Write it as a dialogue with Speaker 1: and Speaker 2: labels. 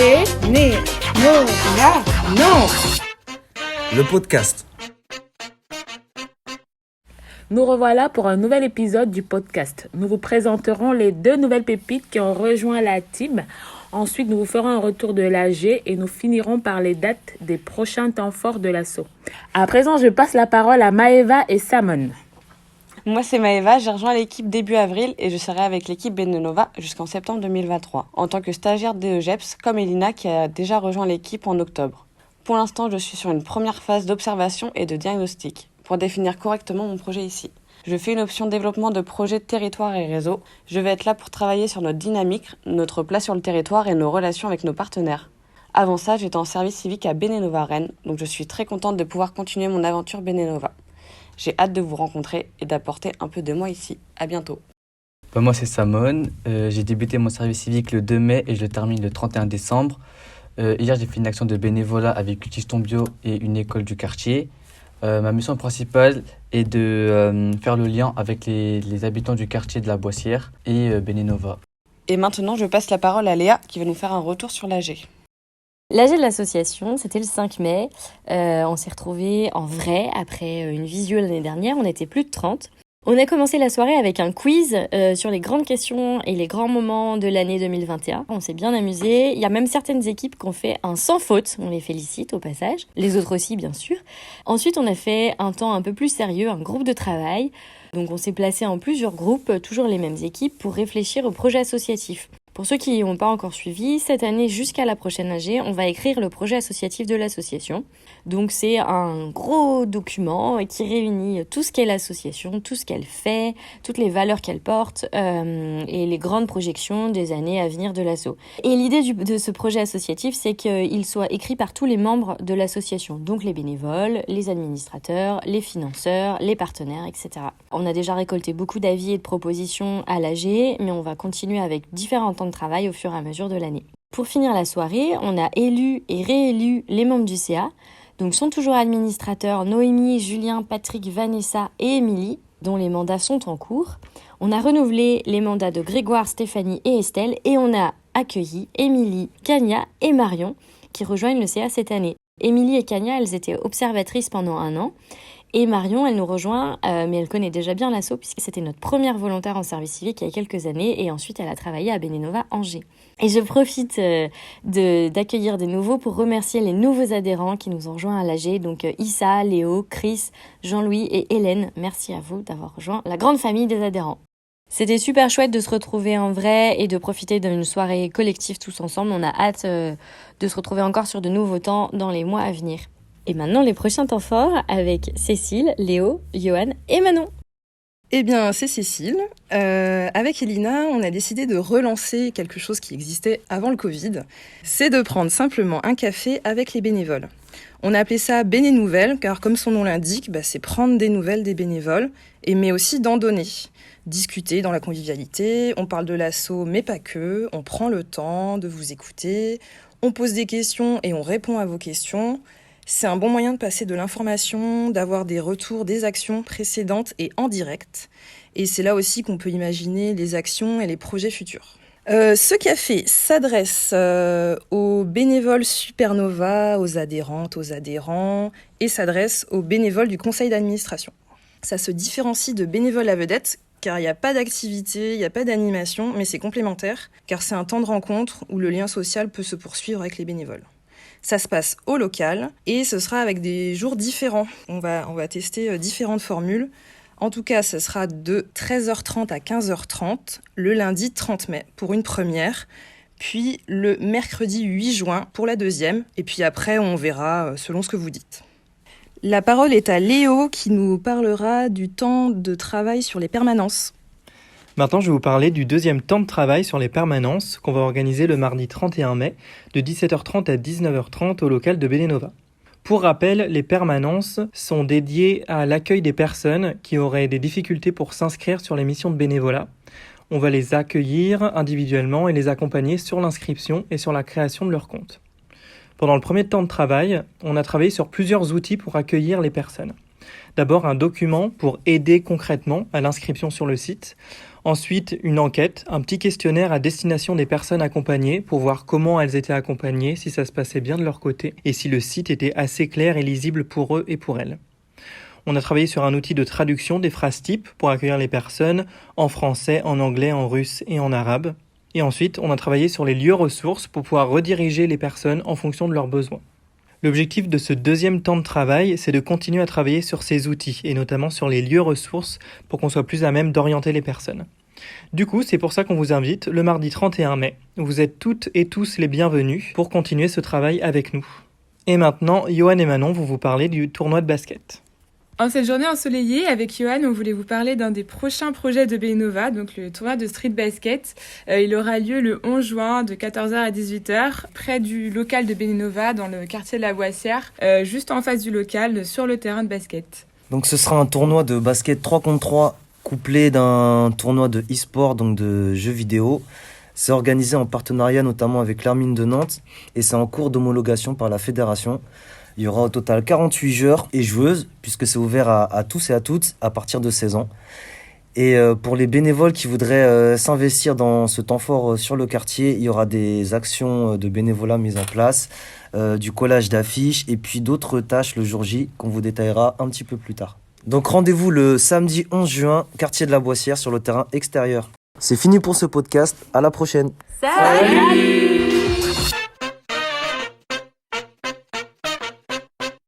Speaker 1: Non.
Speaker 2: Le podcast.
Speaker 3: Nous revoilà pour un nouvel épisode du podcast. Nous vous présenterons les 2 nouvelles pépites qui ont rejoint la team. Ensuite, nous vous ferons un retour de l'AG et nous finirons par les dates des prochains temps forts de l'assaut. À présent, je passe la parole à Maëva et Samon.
Speaker 4: Moi, c'est Maëva, j'ai rejoint l'équipe début avril et je serai avec l'équipe Benenova jusqu'en septembre 2023, en tant que stagiaire d'EGEPS, comme Elina qui a déjà rejoint l'équipe en octobre. Pour l'instant, je suis sur une première phase d'observation et de diagnostic, pour définir correctement mon projet ici. Je fais une option développement de projet territoire et réseau. Je vais être là pour travailler sur notre dynamique, notre place sur le territoire et nos relations avec nos partenaires. Avant ça, j'étais en service civique à Benenova Rennes, donc je suis très contente de pouvoir continuer mon aventure Benenova. J'ai hâte de vous rencontrer et d'apporter un peu de moi ici. À bientôt.
Speaker 5: Moi, c'est Samon. J'ai débuté mon service civique le 2 mai et je le termine le 31 décembre. Hier, j'ai fait une action de bénévolat avec Cultive ton bio et une école du quartier. Ma mission principale est de faire le lien avec les habitants du quartier de la Boissière et Benenova.
Speaker 4: Et maintenant, je passe la parole à Léa qui va nous faire un retour sur l'AG.
Speaker 6: L'AG de l'association, c'était le 5 mai. On s'est retrouvés en vrai après une visio l'année dernière. On était plus de 30. On a commencé la soirée avec un quiz sur les grandes questions et les grands moments de l'année 2021. On s'est bien amusé. Il y a même certaines équipes qui ont fait un sans faute. On les félicite au passage. Les autres aussi, bien sûr. Ensuite, on a fait un temps un peu plus sérieux, un groupe de travail. Donc on s'est placé en plusieurs groupes, toujours les mêmes équipes, pour réfléchir au projet associatif. Pour ceux qui n'ont pas encore suivi, cette année jusqu'à la prochaine AG, on va écrire le projet associatif de l'association. Donc c'est un gros document qui réunit tout ce qu'est l'association, tout ce qu'elle fait, toutes les valeurs qu'elle porte et les grandes projections des années à venir de l'asso. Et l'idée de ce projet associatif, c'est qu'il soit écrit par tous les membres de l'association, donc les bénévoles, les administrateurs, les financeurs, les partenaires, etc. On a déjà récolté beaucoup d'avis et de propositions à l'AG, mais on va continuer avec différents temps de travail au fur et à mesure de l'année. Pour finir la soirée, on a élu et réélu les membres du CA. Donc sont toujours administrateurs Noémie, Julien, Patrick, Vanessa et Émilie, dont les mandats sont en cours. On a renouvelé les mandats de Grégoire, Stéphanie et Estelle et on a accueilli Émilie, Kania et Marion qui rejoignent le CA cette année. Émilie et Kania, elles étaient observatrices pendant 1 an. Et Marion, elle nous rejoint, mais elle connaît déjà bien l'asso puisque c'était notre première volontaire en service civique il y a quelques années et ensuite elle a travaillé à Benenova Angers. Et je profite d'accueillir des nouveaux pour remercier les nouveaux adhérents qui nous ont rejoints à l'AG, donc Issa, Léo, Chris, Jean-Louis et Hélène. Merci à vous d'avoir rejoint la grande famille des adhérents. C'était super chouette de se retrouver en vrai et de profiter d'une soirée collective tous ensemble. On a hâte de se retrouver encore sur de nouveaux temps dans les mois à venir. Et maintenant, les prochains temps forts avec Cécile, Léo, Johan et Manon.
Speaker 1: Eh bien, c'est Cécile. Avec Elina, on a décidé de relancer quelque chose qui existait avant le Covid. C'est de prendre simplement un café avec les bénévoles. On a appelé ça Béné-Nouvelles, car comme son nom l'indique, c'est prendre des nouvelles des bénévoles, mais aussi d'en donner. Discuter dans la convivialité, on parle de l'asso, mais pas que. On prend le temps de vous écouter, on pose des questions et on répond à vos questions. C'est un bon moyen de passer de l'information, d'avoir des retours des actions précédentes et en direct. Et c'est là aussi qu'on peut imaginer les actions et les projets futurs. Ce café s'adresse aux bénévoles Supernova, aux adhérentes, aux adhérents, et s'adresse aux bénévoles du conseil d'administration. Ça se différencie de bénévoles à vedette, car il n'y a pas d'activité, il n'y a pas d'animation, mais c'est complémentaire, car c'est un temps de rencontre où le lien social peut se poursuivre avec les bénévoles. Ça se passe au local et ce sera avec des jours différents. On va tester différentes formules. En tout cas, ce sera de 13h30 à 15h30 le lundi 30 mai pour une première, puis le mercredi 8 juin pour la deuxième. Et puis après, on verra selon ce que vous dites. La parole est à Léo qui nous parlera du temps de travail sur les permanences.
Speaker 7: Maintenant, je vais vous parler du 2e temps de travail sur les permanences qu'on va organiser le mardi 31 mai de 17h30 à 19h30 au local de Benenova. Pour rappel, les permanences sont dédiées à l'accueil des personnes qui auraient des difficultés pour s'inscrire sur les missions de bénévolat. On va les accueillir individuellement et les accompagner sur l'inscription et sur la création de leur compte. Pendant le premier temps de travail, on a travaillé sur plusieurs outils pour accueillir les personnes. D'abord, un document pour aider concrètement à l'inscription sur le site. Ensuite, une enquête, un petit questionnaire à destination des personnes accompagnées pour voir comment elles étaient accompagnées, si ça se passait bien de leur côté et si le site était assez clair et lisible pour eux et pour elles. On a travaillé sur un outil de traduction des phrases types pour accueillir les personnes en français, en anglais, en russe et en arabe. Et ensuite, on a travaillé sur les lieux ressources pour pouvoir rediriger les personnes en fonction de leurs besoins. L'objectif de ce deuxième temps de travail, c'est de continuer à travailler sur ces outils, et notamment sur les lieux ressources, pour qu'on soit plus à même d'orienter les personnes. Du coup, c'est pour ça qu'on vous invite le mardi 31 mai. Vous êtes toutes et tous les bienvenus pour continuer ce travail avec nous. Et maintenant, Johan et Manon vont vous parler du tournoi de basket.
Speaker 8: En cette journée ensoleillée, avec Johan, on voulait vous parler d'un des prochains projets de Benova, donc le tournoi de street basket. Il aura lieu le 11 juin de 14h à 18h, près du local de Benova, dans le quartier de la Boissière, juste en face du local, sur le terrain de basket.
Speaker 2: Donc ce sera un tournoi de basket 3 contre 3 couplé d'un tournoi de e-sport, donc de jeux vidéo. C'est organisé en partenariat notamment avec l'Hermine de Nantes et c'est en cours d'homologation par la fédération. Il y aura au total 48 joueurs et joueuses, puisque c'est ouvert à tous et à toutes à partir de 16 ans. Et pour les bénévoles qui voudraient s'investir dans ce temps fort sur le quartier, il y aura des actions de bénévolat mises en place, du collage d'affiches et puis d'autres tâches le jour J qu'on vous détaillera un petit peu plus tard. Donc rendez-vous le samedi 11 juin, quartier de la Boissière, sur le terrain extérieur. C'est fini pour ce podcast, à la prochaine.
Speaker 6: Salut!